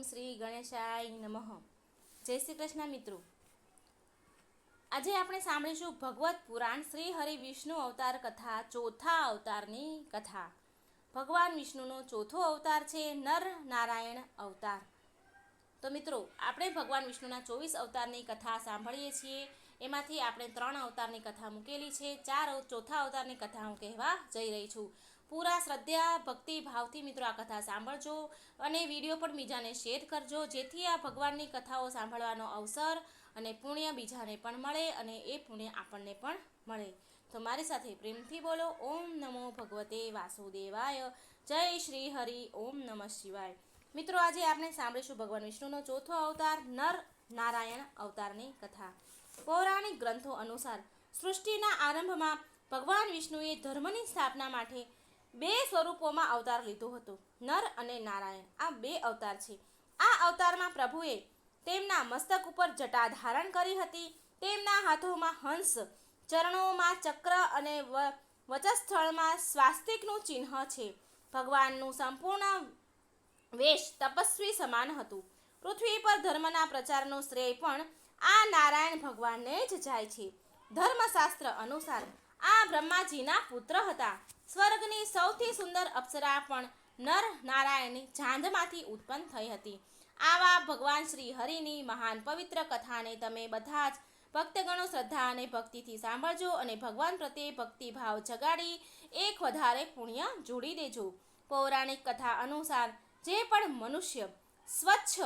ઓમ શ્રી ગણેશાય નમઃ. જય શ્રી કૃષ્ણ મિત્રો. આજે આપણે સાંભળીશું ભગવત પુરાણ શ્રી હરિ વિષ્ણુ અવતાર કથા, ચોથા અવતારની કથા. ભગવાન વિષ્ણુનો ચોથો અવતાર છે નર નારાયણ અવતાર. તો મિત્રો, આપણે ભગવાન વિષ્ણુના 24 અવતારની કથા સાંભળીએ છીએ. એમાંથી આપણે 3 અવતારની કથા મૂકેલી છે. ચોથા અવતારની કથા હું કહેવા જઈ રહી છું. પૂરા શ્રદ્ધા ભક્તિ ભાવથી મિત્રો આ કથા સાંભળજો અને વિડીયો પણ બીજાને શેર કરજો, જેથી આ ભગવાનની કથાઓ સાંભળવાનો અવસર અને પુણ્ય બીજાને પણ મળે અને એ પુણ્ય આપણને પણ મળે. તો મારી સાથે પ્રેમથી બોલો, ઓમ નમો ભગવતે વાસુદેવાય. જય શ્રી હરિ. ઓમ નમઃ શિવાય. મિત્રો, આજે આપણે સાંભળીશું ભગવાન વિષ્ણુનો ચોથો અવતાર નર નારાયણ અવતારની કથા. પૌરાણિક ગ્રંથો અનુસાર સૃષ્ટિના આરંભમાં ભગવાન વિષ્ણુએ ધર્મની સ્થાપના માટે 2 સ્વરૂપોમાં અવતાર લીધો હતો. નર અને નારાયણ આ 2 અવતાર છે. આ અવતારમાં પ્રભુએ તેમના મસ્તક ઉપર જટા ધારણ કરી હતી. તેમના હાથોમાં હંસ, ચરણોમાં ચક્ર અને વચસ્થળમાં સ્વાસ્તિકનું ચિહ્ન છે. ભગવાનનું સંપૂર્ણ વેશ તપસ્વી સમાન હતું. પૃથ્વી પર ધર્મના પ્રચારનો શ્રેય પણ આ નારાયણ ભગવાનને જ જાય છે. ધર્મશાસ્ત્ર અનુસાર આ બ્રહ્માજીના પુત્ર હતા. સ્વર્ગની સૌથી સુંદર અપ્સરા પણ નર નારાયણની જાંઘમાંથી ઉત્પન્ન થઈ હતી. આવા ભગવાન શ્રી હરિની મહાન પવિત્ર કથાને તમે બધા જ ભક્તગણો શ્રદ્ધા અને ભક્તિથી સાંભળજો અને ભગવાન પ્રત્યે ભક્તિભાવ જગાડી એક વધારે પુણ્ય જોડી દેજો. પૌરાણિક કથા અનુસાર જે પણ મનુષ્ય સ્વચ્છ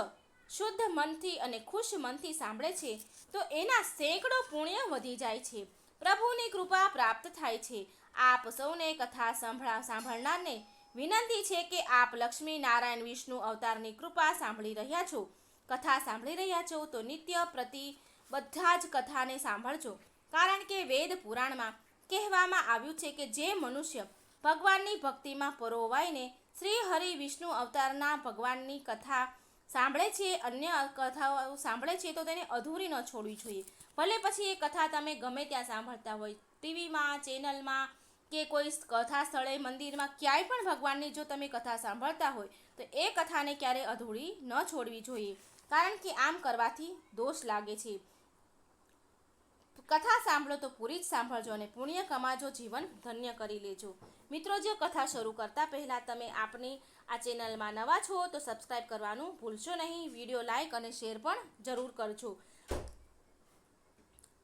શુદ્ધ મનથી અને ખુશ મનથી સાંભળે છે તો એના સેંકડો પુણ્ય વધી જાય છે. પ્રભુની કૃપા પ્રાપ્ત થાય છે. આપ સૌને કથા સાંભળનારને વિનંતી છે કે આપ લક્ષ્મી નારાયણ વિષ્ણુ અવતારની કૃપા સાંભળી રહ્યા છો. કથા સાંભળી રહ્યા છો તો નિત્ય પ્રતિ બધા જ કથાને સાંભળજો, કારણ કે વેદ પુરાણમાં કહેવામાં આવ્યું છે કે જે મનુષ્ય ભગવાનની ભક્તિમાં પરોવાઈને શ્રી હરિ વિષ્ણુ અવતારના ભગવાનની કથા સાંભળે છે, અન્ય કથાઓ સાંભળે છે, તો તેને અધૂરી ન છોડવી જોઈએ. ભલે પછી એ કથા તમે ગમે ત્યાં સાંભળતા હોય, ટીવીમાં, ચેનલમાં કે કોઈ કથા સ્થળે, મંદિરમાં, ક્યાંય પણ ભગવાનની જો તમે કથા સાંભળતા હોય તો એ કથાને ક્યારેય અધૂરી ન છોડવી જોઈએ, કારણ કે આમ કરવાથી દોષ લાગે છે. કથા સાંભળો તો પૂરી જ સાંભળજો અને પુણ્ય કમાજો, જીવન ધન્ય કરી લેજો. મિત્રો, જો કથા શરૂ કરતા પહેલાં તમે આપની આ ચેનલમાં નવા છો તો સબસ્ક્રાઈબ કરવાનું ભૂલશો નહીં. વિડીયો લાઈક અને શેર પણ જરૂર કરજો.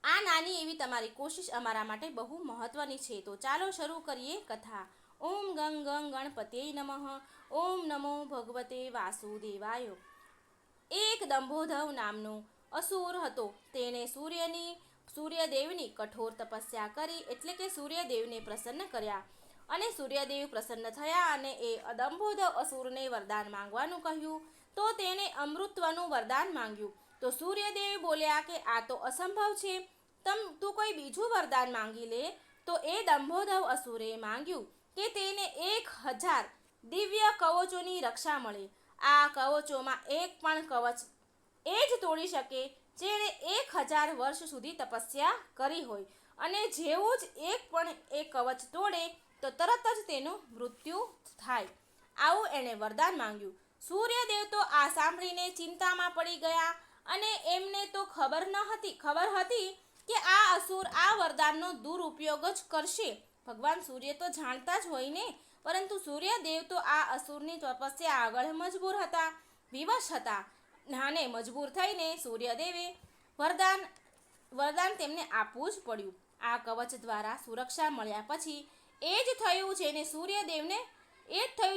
આ નાની એવી તમારી કોશિશ અમારા માટે બહુ મહત્વની છે. તો ચાલો શરૂ કરીએ કથા. ઓમ ગંગ ગંગ ગણપતયે નમઃ. ઓમ નમો ભગવતે વાસુદેવાય. એક દંભોધવ નામનો અસુર હતો. તેણે સૂર્યદેવની કઠોર તપસ્યા કરી, એટલે કે સૂર્યદેવને પ્રસન્ન કર્યા અને સૂર્યદેવ પ્રસન્ન થયા અને એ દંભોધવ અસુરને વરદાન માંગવાનું કહ્યું. તો તેણે અમૃતત્વનું વરદાન માંગ્યું. તો સૂર્યદેવ બોલ્યા કે આ તો અસંભવ છે, તું કોઈ બીજું વરદાન માંગી લે. તો એ દંભોધવ અસુરે માંગ્યું કે તેને 1000 દિવ્ય કવચોની રક્ષા મળે. આ કવચોમાં એક પણ કવચ એ જ તોડી શકે જેણે 1000 વર્ષ સુધી તપસ્યા કરી હોય, અને જેવું જ એક પણ એ કવચ તોડે તો તરત જ તેનું મૃત્યુ થાય. આવું એણે વરદાન માંગ્યું. સૂર્યદેવ તો આ સાંભળીને ચિંતામાં પડી ગયા અને એમને તો ખબર હતી કે આ અસુર આ વરદાનનો દુરુપયોગ જ કરશે. ભગવાન સૂર્ય તો જાણતા જ હોય ને, પરંતુ સૂર્યદેવ તો આ અસુરની તપસ્યા આગળ મજબૂર હતા, વિવશ હતા, અને મજબૂર થઈને સૂર્યદેવે વરદાન તેમને આપવું જ પડ્યું. આ કવચ દ્વારા સુરક્ષા મળ્યા પછી એ જ થયું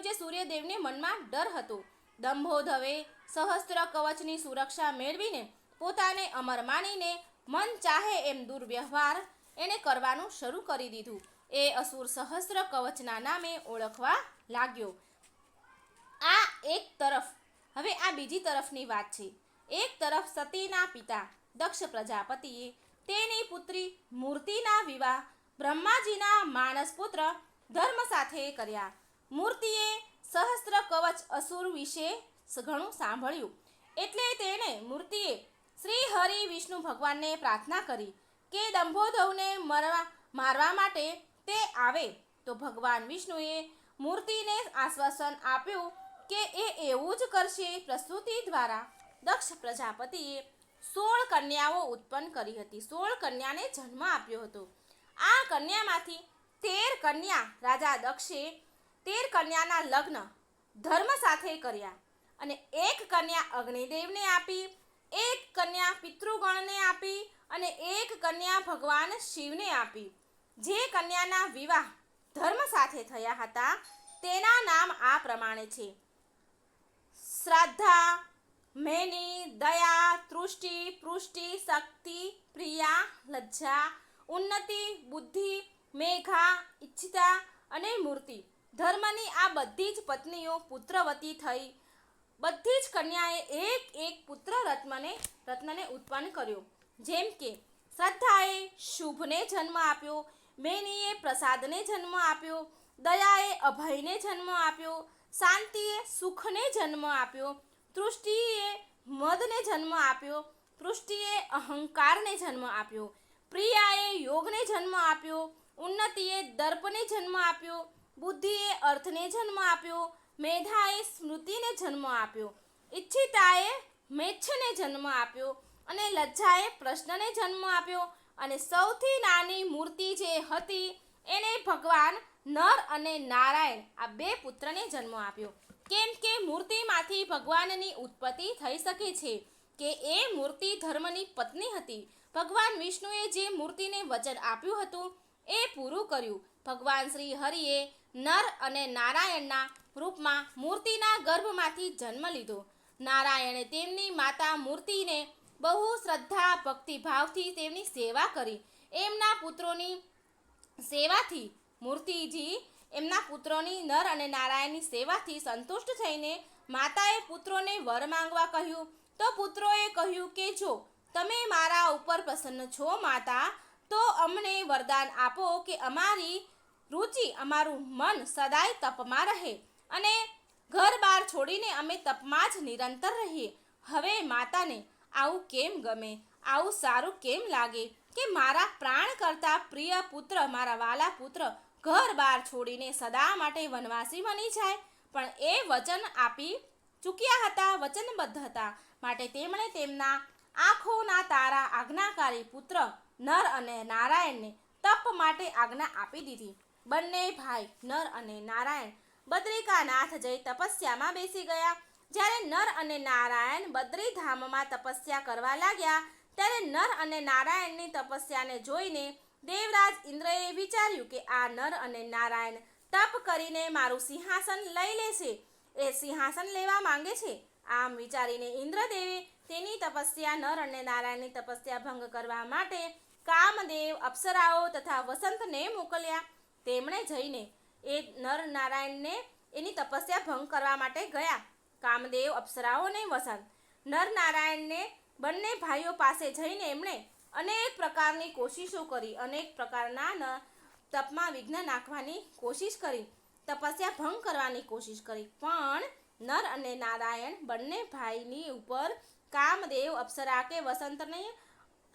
જે સૂર્યદેવને મનમાં ડર હતો. દંભોધવે સહસ્ત્ર કવચની સુરક્ષા મેળવીને પોતાને અમર માનીને મન ચાહે એમ દુર્વ્યવહાર એણે કરવાનું શરૂ કરી દીધું. એ અસુર સહસ્ત્ર કવચના નામે ઓળખવા લાગ્યો. આ એક તરફ. હવે આ બીજી તરફની વાત છે. એક તરફ સતીના પિતા દક્ષ પ્રજાપતિએ તેની પુત્રી મૂર્તિના વિવાહ બ્રહ્માજીના માનસ પુત્ર ધર્મ સાથે કર્યા. મૂર્તિએ સહસ્ત્ર કવચ અસુર વિશે ઘણું સાંભળ્યું, એટલે તેણે મૂર્તિએ શ્રી હરિ વિષ્ણુ ભગવાનને પ્રાર્થના કરી કે દંભોધવને મારવા માટે તે આવે. તો ભગવાન વિષ્ણુએ મૂર્તિને આશ્વાસન આપ્યું કે એ એવું જ કરશે. પ્રસૂતિ દ્વારા દક્ષ પ્રજાપતિએ 16 કન્યાઓ ઉત્પન્ન કરી હતી. 16 કન્યાને જન્મ આપ્યો હતો. આ કન્યામાંથી 13 કન્યા રાજા દક્ષે 13 કન્યાના લગ્ન ધર્મ સાથે કર્યા અને 1 કન્યા અગ્નિદેવને આપી, 1 કન્યા પિતૃગણને આપી અને 1 કન્યા ભગવાન શિવને આપી. જે કન્યાના વિવાહ ધર્મ સાથે થયા હતા તેના નામ આ પ્રમાણે છે: શ્રદ્ધા, મેની, દયા, તૃષ્ટિ, પુષ્ટિ, શક્તિ, પ્રિયા, લજ્જા, ઉન્નતિ, બુદ્ધિ, મેઘા, ઇચ્છિતા અને મૂર્તિ. ધર્મની આ બધી જ પત્નીઓ પુત્રવતી થઈ. બધી જ કન્યાએ એક એક પુત્ર રત્નને ઉત્પન્ન કર્યો. જેમ કે શ્રદ્ધાએ શુભને જન્મ આપ્યો, મેનીએ પ્રસાદને જન્મ આપ્યો, દયાએ અભયને જન્મ આપ્યો, શાંતિએ સુખને જન્મ આપ્યો, તૃષ્ટિએ મદને જન્મ આપ્યો, પુષ્ટિએ અહંકારને જન્મ આપ્યો, પ્રિયાએ યોગને જન્મ આપ્યો, ઉન્નતિએ દર્પને જન્મ આપ્યો, બુદ્ધિએ અર્થને જન્મ આપ્યો, મેધાએ સ્મૃતિને જન્મ આપ્યો, ઇચ્છિતાએ મેચ્છને જન્મ આપ્યો અને લજ્જાએ પ્રશ્નને જન્મ આપ્યો. અને સૌથી નાની મૂર્તિ જે હતી એને ભગવાન નર અને નારાયણ આ 2 પુત્રને જન્મ આપ્યો. કેમ કે મૂર્તિમાંથી ભગવાનની ઉત્પત્તિ થઈ શકે છે કે એ મૂર્તિ ધર્મની પત્ની હતી. ભગવાન વિષ્ણુએ જે મૂર્તિને વચન આપ્યું હતું એ પૂરું કર્યું. ભગવાન શ્રી હરિએ નર અને નારાયણના રૂપમાં મૂર્તિના ગર્ભમાંથી જન્મ લીધો. નારાયણે તેમની માતા મૂર્તિને બહુ શ્રદ્ધા ભક્તિભાવથી તેમની સેવા કરી. એમના પુત્રોની સેવાથી મૂર્તિજી એમના પુત્રોની નર અને નારાયણની સેવાથી સંતુષ્ટ થઈને માતાએ પુત્રોને વર માંગવા કહ્યું. તો પુત્રોએ કહ્યું કે જો તમે મારા ઉપર પ્રસન્ન છો માતા, તો અમને વરદાન આપો કે અમારી રુચિ અમારું મન સદાય તપમાં રહે અને ઘર બાર છોડીને અમે તપમાં જ નિરંતર રહીએ. હવે માતાને આવું કેમ ગમે, આવું સારું કેમ લાગે કે મારા પ્રાણ કરતાં પ્રિય પુત્ર, મારા વાલા પુત્ર ઘર બાર છોડીને સદા માટે વનવાસી બની જાય. પણ એ વચન આપી ચૂક્યા હતા, વચનબદ્ધ હતા. માટે તેમણે તેમના આંખોના તારા આજ્ઞાકારી પુત્ર નર અને નારાયણને તપ માટે આજ્ઞા આપી દીધી. બંને ભાઈ નર અને નારાયણ બદ્રિકાનાથ જઈ તપસ્યામાં બેસી ગયા. જ્યારે નર અને નારાયણ બદ્રીધામમાં તપસ્યા કરવા લાગ્યા ત્યારે નર અને નારાયણની તપસ્યાને જોઈને દેવરાજ ઇન્દ્રએ વિચાર્યું કે આ નર અને નારાયણ તપ કરીને મારું સિંહાસન લઈ લેશે, એ સિંહાસન લેવા માંગે છે. આમ વિચારીને ઇન્દ્રદેવે તેની તપસ્યા નર અને નારાયણની તપસ્યા ભંગ કરવા માટે કામદેવ, અપ્સરાઓ તથા વસંતને મોકલ્યા. તેમણે જઈને એ નર નારાયણને એની તપસ્યા ભંગ કરવા માટે ગયા. કામદેવ, અપ્સરાઓ અને વસંત નર નારાયણને બંને ભાઈઓ પાસે જઈને એમણે અનેક પ્રકારની કોશિશો કરી, અનેક પ્રકારના તપમાં વિઘ્ન નાખવાની કોશિશ કરી, તપસ્યા ભંગ કરવાની કોશિશ કરી. પણ નર અને નારાયણ બંને ભાઈની ઉપર કામદેવ, અપ્સરા કે વસંતની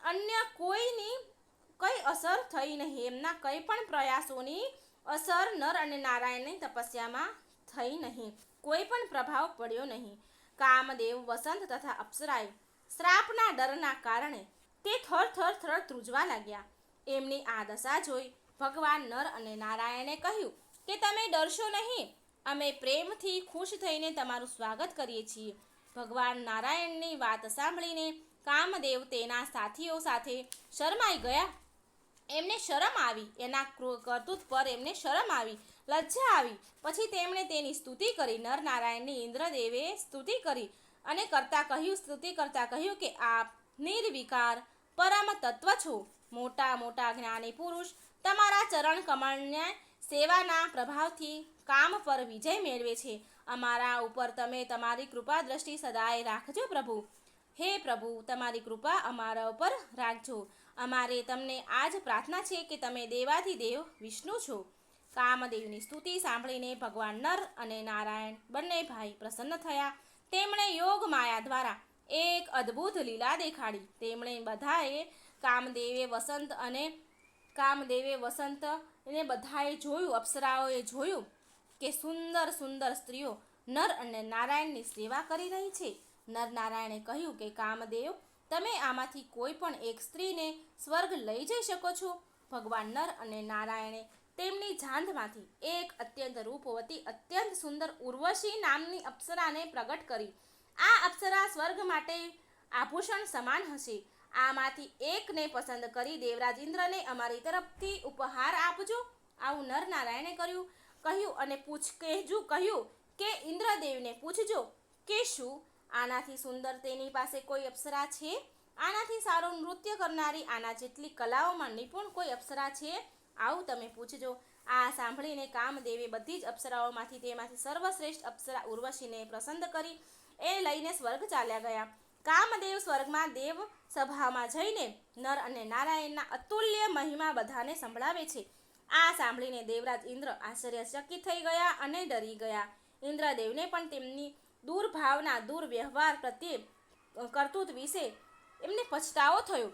અન્ય કોઈની કંઈ અસર થઈ નહીં. એમના કંઈ પણ પ્રયાસોની અસર નર અને નારાયણની તપસ્યામાં થઈ નહીં, કોઈ પણ પ્રભાવ પડ્યો નહીં. કામદેવ, વસંત તથા અપ્સરાએ શ્રાપના ડરના કારણે તે થર ધ્રુજવા લાગ્યા. એમની આ દશા જોઈ ભગવાન નર અને નારાયણે કહ્યું કે તમે ડરશો નહીં, અમે પ્રેમથી ખુશ થઈને તમારું સ્વાગત કરીએ છીએ. ભગવાન નારાયણની વાત સાંભળીને કામદેવ તેના સાથીઓ સાથે શરમાઈ ગયા. એમને શરમ આવી, એના કરતૂત પર એમને શરમ આવી, લજ્જા આવી. પછી તેમણે તેની સ્તુતિ કરી. નર નારાયણની ઇન્દ્રદેવે સ્તુતિ કરી અને સ્તુતિ કરતા કહ્યું કે આપ નિર્વિકાર પરમ તત્વ છો, મોટા મોટા જ્ઞાની પુરુષ. તમારા ચરણ કમળને સેવાના પ્રભાવથી કામ પર વિજય મેળવે છે. અમારા ઉપર તમે તમારી કૃપા દ્રષ્ટિ સદાય રાખજો પ્રભુ. હે પ્રભુ, તમારી કૃપા અમારા ઉપર રાખજો. અમારે તમને આજ પ્રાર્થના છે કે તમે દેવાધિદેવ વિષ્ણુ છો. કામદેવની સ્તુતિ સાંભળીને ભગવાન નર અને નારાયણ બંને ભાઈ પ્રસન્ન થયા. તેમણે યોગ માયા દ્વારા એક અદ્ભુત લીલા દેખાડી. તેમણે બધાએ કામદેવે વસંત એને બધાએ જોયું, અપ્સરાઓએ જોયું કે સુંદર સુંદર સ્ત્રીઓ નર અને નારાયણની સેવા કરી રહી છે. નર નારાયણે કહ્યું કે કામદેવ, તમે આમાંથી કોઈ પણ એક સ્ત્રીને સ્વર્ગ લઈ જઈ શકો છો. ભગવાન નર અને નારાયણે તેમની જાંઘમાંથી એક અત્યંત રૂપવતી, અત્યંત સુંદર ઉર્વશી નામની અપ્સરાને પ્રગટ કરી. આ અપ્સરા સ્વર્ગ માટે આભૂષણ સમાન હશે. આમાંથી એકને પસંદ કરી દેવરાજ ઇન્દ્રને અમારી તરફથી ઉપહાર આપજો. આવું નર નારાયણે કહ્યું અને કહ્યું કે ઇન્દ્રદેવને પૂછજો કે શું આનાથી સુંદર તેની પાસે કોઈ અપ્સરા છે? આનાથી સારું નૃત્ય કરનારી, આના જેટલી કલાઓમાં નિપુણ કોઈ અપ્સરા છે? આવું તમે પૂછજો. આ સાંભળીને કામદેવે બધી જ અપ્સરાઓમાંથી તેમાંથી સર્વશ્રેષ્ઠ અપ્સરા ઉર્વશીને પસંદ કરી એ લઈને સ્વર્ગ ચાલ્યા ગયા. કામદેવ સ્વર્ગમાં દેવ સભામાં જઈને નર અને નારાયણના અતુલ્ય મહિમા બધાને સંભળાવે છે. આ સાંભળીને દેવરાજ ઇન્દ્ર આશ્ચર્યચકિત થઈ ગયા અને ડરી ગયા. ઇન્દ્રદેવને પણ તેમની દુર્ભાવના, દુર્વ્યવહાર પ્રત્યે કરતૂત વિશે એમને પછતાવો થયો.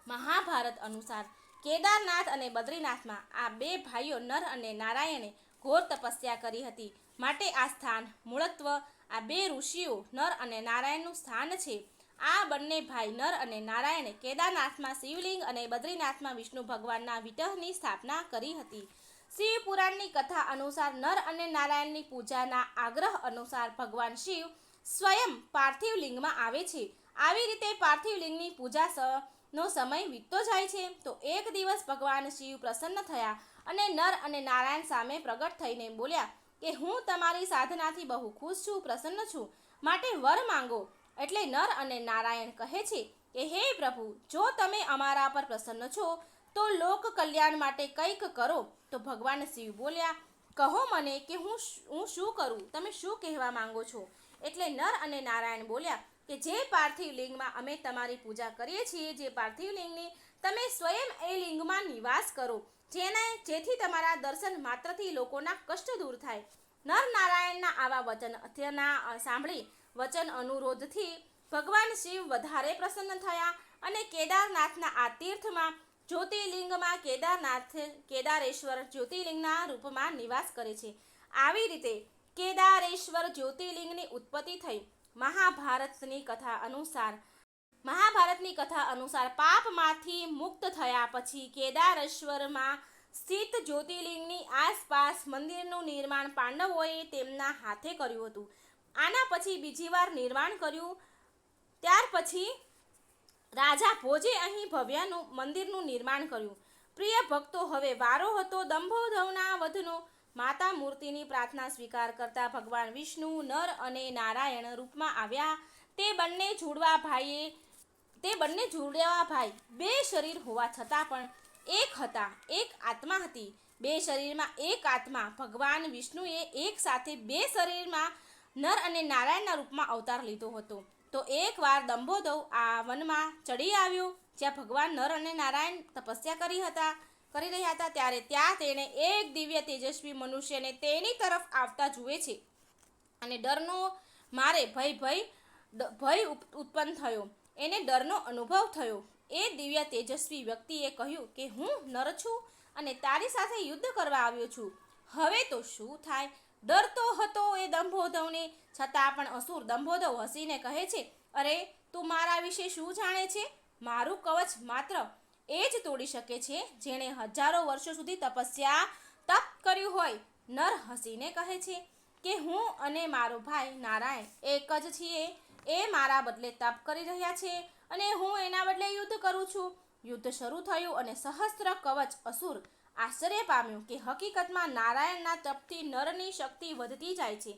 મહાભારત અનુસાર કેદારનાથ અને બદ્રીનાથમાં આ બે ભાઈઓ નર અને નારાયણે ઘોર તપસ્યા કરી હતી. માટે આ સ્થાન મૂળત્વ આ બે ઋષિઓ નર અને નારાયણનું સ્થાન છે. આ બંને ભાઈ નર અને નારાયણે કેદારનાથમાં શિવલિંગ અને બદ્રીનાથમાં વિષ્ણુ ભગવાનના વિગ્રહની સ્થાપના કરી હતી. શિવ પુરાણની કથા અનુસાર નર અને નારાયણની પૂજાના આગ્રહ અનુસાર ભગવાન શિવ સ્વયં પાર્થિવ લિંગમાં આવે છે. આવી રીતે પાર્થિવ લિંગની પૂજાનો સમય વીતતો જાય છે. તો એક દિવસ ભગવાન શિવ પ્રસન્ન થયા અને નર અને નારાયણ સામે પ્રગટ થઈને બોલ્યા કે હું તમારી સાધનાથી બહુ ખુશ છું, પ્રસન્ન છું, માટે વર માંગો. એટલે નર અને નારાયણ કહે છે કે હે પ્રભુ, જો તમે અમારા પર પ્રસન્ન છો તો લોક કલ્યાણ માટે કંઈક કરો. તો ભગવાન શિવ બોલ્યા, કહો મને કે હું શું કરું, તમે શું કહેવા માંગો છો? એટલે નર અને નારાયણ બોલ્યા કે જે પાર્થિવ લિંગમાં અમે તમારી પૂજા કરીએ છીએ, જે પાર્થિવ લિંગની તમે સ્વયં એ લિંગમાં નિવાસ કરો, જેથી તમારા દર્શન માત્રથી લોકોના કષ્ટ દૂર થાય. નર નારાયણના આવા વચન સાંભળી વચન અનુરોધથી ભગવાન શિવ વધારે પ્રસન્ન થયા અને કેદારનાથના આ તીર્થમાં જ્યોતિર્લિંગમાં કેદારેશ્વર જ્યોતિર્લિંગના રૂપમાં નિવાસ કરે છે. આવી રીતે કેદારેશ્વર જ્યોતિર્લિંગની ઉત્પત્તિ થઈ. મહાભારતની કથા અનુસાર પાપમાંથી મુક્ત થયા પછી કેદારેશ્વરમાં સ્થિત જ્યોતિર્લિંગની આસપાસ મંદિરનું નિર્માણ પાંડવોએ તેમના હાથે કર્યું હતું. આના પછી બીજી વાર નિર્માણ કર્યું. ત્યાર પછી રાજા ભોજે અહીં ભવ્ય મંદિરનું નિર્માણ કર્યું. પ્રિય ભક્તો, હવે વારો હતો દંભોદરના વધનો. માતા મૂર્તિની પ્રાર્થના સ્વીકાર કરતા ભગવાન વિષ્ણુ નર અને નારાયણ રૂપમાં આવ્યા. તે બંને જુડવા ભાઈ બે શરીર હોવા છતાં પણ એક હતા, એક આત્મા હતી. બે શરીરમાં એક આત્મા. ભગવાન વિષ્ણુએ એક સાથે બે શરીરમાં નર અને નારાયણના રૂપમાં અવતાર લીધો હતો. તો એકવાર દંભોદવ આ વનમાં ચડી આવ્યો જ્યાં ભગવાન નર અને નારાયણ તપસ્યા કરી રહ્યા હતા. ત્યારે ત્યાં તેણે એક દિવ્ય તેજસ્વી મનુષ્યને તેની તરફ આવતા જુએ છે અને ડરનો મારે ભય ઉત્પન્ન થયો. એને ડરનો અનુભવ થયો. એ દિવ્ય તેજસ્વી વ્યક્તિએ કહ્યું કે હું નર છું અને તારી સાથે યુદ્ધ કરવા આવ્યો છું. હવે તો શું થાય? ડરતો હતો એ દંભોદવને, છતાં પણ અસુર દંભોદવ હસીને કહે છે, અરે તું મારા વિશે શું જાણે છે? મારું કવચ માત્ર એ જ તોડી શકે છે જેણે હજારો વર્ષો સુધી તપ કર્યું હોય. નર હસીને કહે છે કે હું અને મારો ભાઈ નારાયણ એક જ છીએ. એ મારા બદલે તપ કરી રહ્યા છે અને હું એના બદલે યુદ્ધ કરું છું. યુદ્ધ શરૂ થયું અને સહસ્ત્ર કવચ અસુર આશ્ચર્ય પામ્યું કે હકીકતમાં નારાયણના તપથી નરની શક્તિ વધતી જાય છે.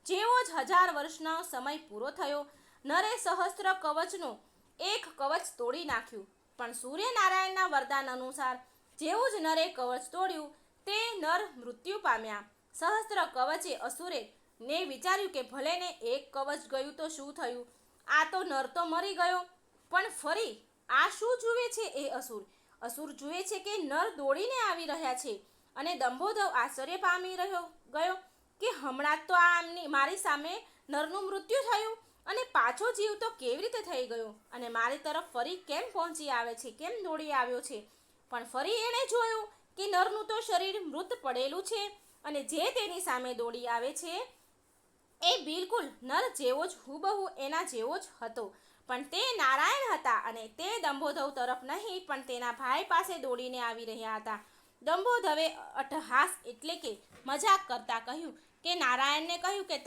જેવો જ 1000 વર્ષનો સમય પૂરો થયો, નરે સહસ્ત્ર કવચનો એક કવચ તોડી નાખ્યું. પણ સૂર્યનારાયણના વરદાન અનુસાર જેવું જ નરે કવચ તોડ્યું, તે નર મૃત્યુ પામ્યા. સહસ્ત્ર કવચે અસુરે ને વિચાર્યું કે ભલે ને એક કવચ ગયું તો શું થયું, આ તો નર તો મરી ગયો. પણ ફરી આ શું જુએ છે એ અસુર જુએ છે કે નર દોડીને આવી રહ્યા છે અને દંભોદવ આશ્ચર્ય પામી ગયો કે હમણાં તો મારી સામે નરનું મૃત્યુ થયું અને પાછો જીવ તો કેવી રીતે થઈ ગયો અને મારી તરફ ફરી કેમ પહોંચી આવે છે, કેમ દોડી આવ્યો છે? પણ ફરી એણે જોયું કે નરનું તો શરીર મૃત પડેલું છે અને જે તેની સામે દોડી આવે છે એ બિલકુલ નર જેવો જ હુબહુ એના જેવો જ હતો, પણ તે નારાયણ હતા અને તે દંભોદવ તરફ નહીં પણ તેના ભાઈ પાસે દોડીને આવી રહ્યા હતા. દંભોદવે અટ્ટહાસ એટલે કે મજાક કરતા કહ્યું કે નારાયણને કહ્યું કે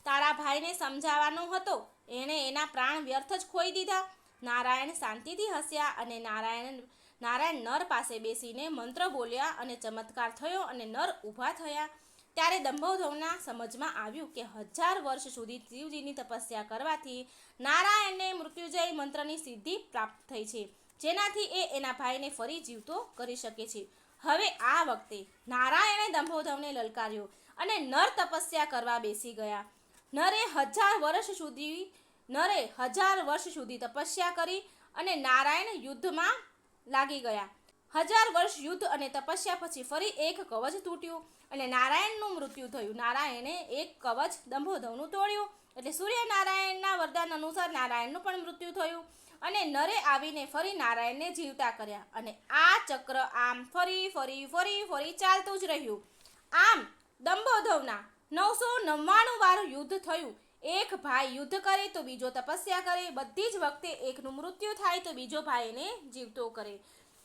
તારા ભાઈને સમજાવવાનો હતો, એણે એના પ્રાણ વ્યર્થ જ ખોઈ દીધા. નારાયણ શાંતિથી હસ્યા અને નારાયણ નર પાસે બેસીને મંત્ર બોલ્યા અને ચમત્કાર થયો અને નર ઊભા થયા. ત્યારે દંભોદવના સમજમાં આવ્યું કે 1000 વર્ષ સુધી શિવજીની તપસ્યા કરવાથી નારાયણને મૃત્યુંજય મંત્રની સિદ્ધિ પ્રાપ્ત થઈ છે, જેનાથી એ એના ભાઈને ફરી જીવતો કરી શકે છે. હવે આ વખતે નારાયણે દંભોદવને લલકાર્યો અને નર તપસ્યા કરવા બેસી ગયા. નરે 1000 વર્ષ સુધી તપસ્યા કરી અને નારાયણ યુદ્ધમાં લાગી ગયા. 1000 વર્ષ યુદ્ધ અને તપસ્યા પછી ફરી એક કવચ તૂટ્યું અને નારાયણનું મૃત્યુ થયું. નારાયણે એક કવચ દંભોદવનું તોડ્યું એટલે સૂર્યનારાયણના વરદાન અનુસાર નારાયણનું પણ મૃત્યુ થયું અને નરે આવીને ફરી નારાયણને જીવતા કર્યા અને આ ચક્ર આમ ફરી ચાલતું જ રહ્યું. આમ દંભોદવના 999 વાર યુદ્ધ થયું. એક ભાઈ યુદ્ધ કરે તો બીજો તપસ્યા કરે, બધી જ વખતે એકનું મૃત્યુ થાય તો બીજો ભાઈ એને જીવતો કરે,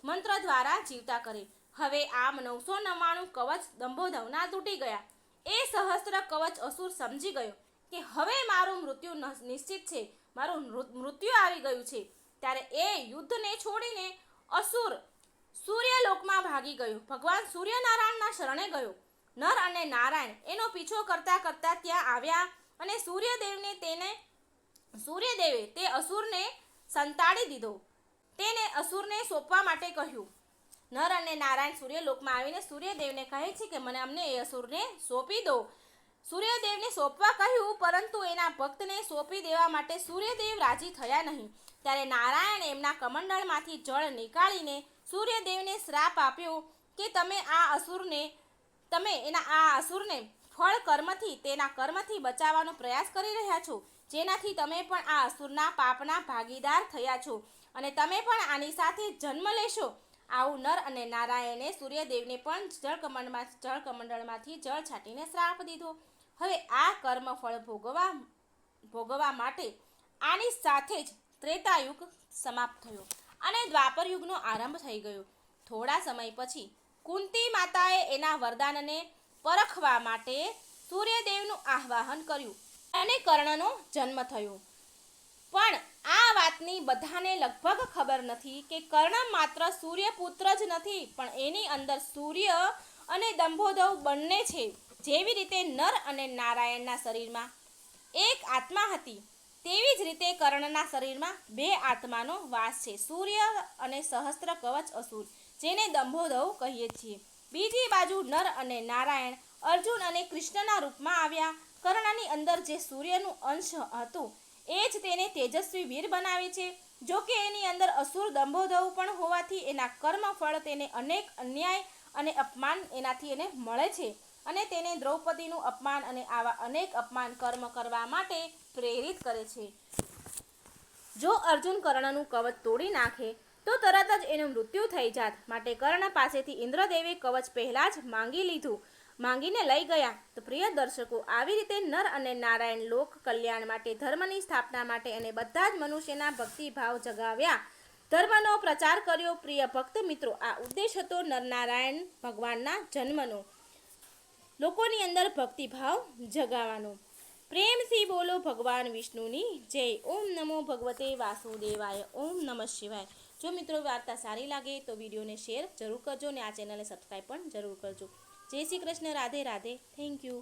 મંત્ર દ્વારા જીવતા કરે. હવે આમ 999 કવચ દંભોદવના તૂટી ગયા. એ સહસ્ત્ર કવચ અસુર સમજી ગયો કે હવે મારું મૃત્યુ નિશ્ચિત છે, મારું મૃત્યુ આવી ગયું છે. ત્યારે એ યુદ્ધને છોડીને અસુર સૂર્યલોકમાં ભાગી ગયો, ભગવાન સૂર્યનારાયણના શરણે ગયો. નર અને નારાયણ એનો પીછો કરતા કરતા ત્યાં આવ્યા અને સૂર્યદેવે તે અસુરને સંતાડી દીધો. તેને અસુરને સોંપવા માટે કહ્યું. નર અને નારાયણ સૂર્યલોકમાં આવીને સૂર્યદેવને કહે છે કે અમને એ અસુરને સોંપી દો. સૂર્યદેવને સોંપવા કહ્યું, પરંતુ એના ભક્તને સોંપી દેવા માટે સૂર્યદેવ રાજી થયા નહીં. ત્યારે નારાયણ એમના કમંડળમાંથી જળ નીકાળીને સૂર્યદેવને શ્રાપ આપ્યો કે તમે આ અસુરને ફળ કર્મથી તેના કર્મથી બચાવવાનો પ્રયાસ કરી રહ્યા છો, જેનાથી તમે પણ આ અસુરના પાપના ભાગીદાર થયા છો અને તમે પણ આની સાથે જન્મ લેશો. આવું નર અને નારાયણે સૂર્યદેવને પણ જળકમંડળમાંથી જળ છાંટીને શ્રાપ દીધો. હવે આ કર્મ ફળ ભોગવવા માટે આની સાથે જ ત્રેતાયુગ સમાપ્ત થયો અને દ્વાપર યુગનો આરંભ થઈ ગયો. થોડા સમય પછી કુંતી માતાએ એના વરદાનને પરખવા માટે સૂર્યદેવનું આહ્વાન કર્યું અને કર્ણનો જન્મ થયો. પણ આ વાતની બધાને લગભગ ખબર નથી કે કર્ણ માત્ર સૂર્યપુત્ર જ નથી, પણ એની અંદર સૂર્ય અને દંભોદવ બંને છે. જેવી રીતે નર અને નારાયણના શરીરમાં એક આત્મા હતી, તેવી જ રીતે કર્ણના શરીરમાં 2 આત્માનો વાસ છે, સૂર્ય અને સહસ્ત્ર કવચ અસુર, જેને દંભોદવ કહીએ છીએ. બીજી બાજુ નર અને નારાયણ અર્જુન અને કૃષ્ણના રૂપમાં આવ્યા. કર્ણની અંદર જે સૂર્યનું અંશ હતું એ જ તેને તેજસ્વી વીર બનાવે છે. જો કે એની અંદર અસુર દંભોદવ પણ હોવાથી એના કર્મ ફળ તેને અનેક અન્યાય અને અપમાન એનાથી એને મળે છે અને તેને દ્રૌપદીનું અપમાન અને આવા અનેક અપમાન કર્મ કરવા માટે પ્રેરિત કરે છે. જો અર્જુન કર્ણનું કવચ તોડી નાખે તો તરત જ એનું મૃત્યુ થઈ જાત. માટે કર્ણ પાસેથી ઇન્દ્રદેવે કવચ પહેલાં જ માંગીને લઈ ગયા. તો પ્રિય દર્શકો, આવી રીતે નર અને નારાયણ લોક કલ્યાણ માટે, ધર્મની સ્થાપના માટે અને બધા જ મનુષ્યના ભક્તિભાવ જગાવ્યા, ધર્મનો પ્રચાર કર્યો. પ્રિય ભક્ત મિત્રો, આ ઉદ્દેશ હતો નરનારાયણ ભગવાનના જન્મનો, લોકોની અંદર ભક્તિભાવ જગાવવાનો. પ્રેમથી બોલો ભગવાન વિષ્ણુની જય. ઓમ નમો ભગવતે વાસુદેવાય. ઓમ નમઃ શિવાય. જો મિત્રો વાર્તા સારી લાગે તો વિડીયોને શેર જરૂર કરજો અને આ ચેનલને સબસ્ક્રાઈબ પણ જરૂર કરજો. જય શ્રી કૃષ્ણ. રાધે રાધે. Thank you.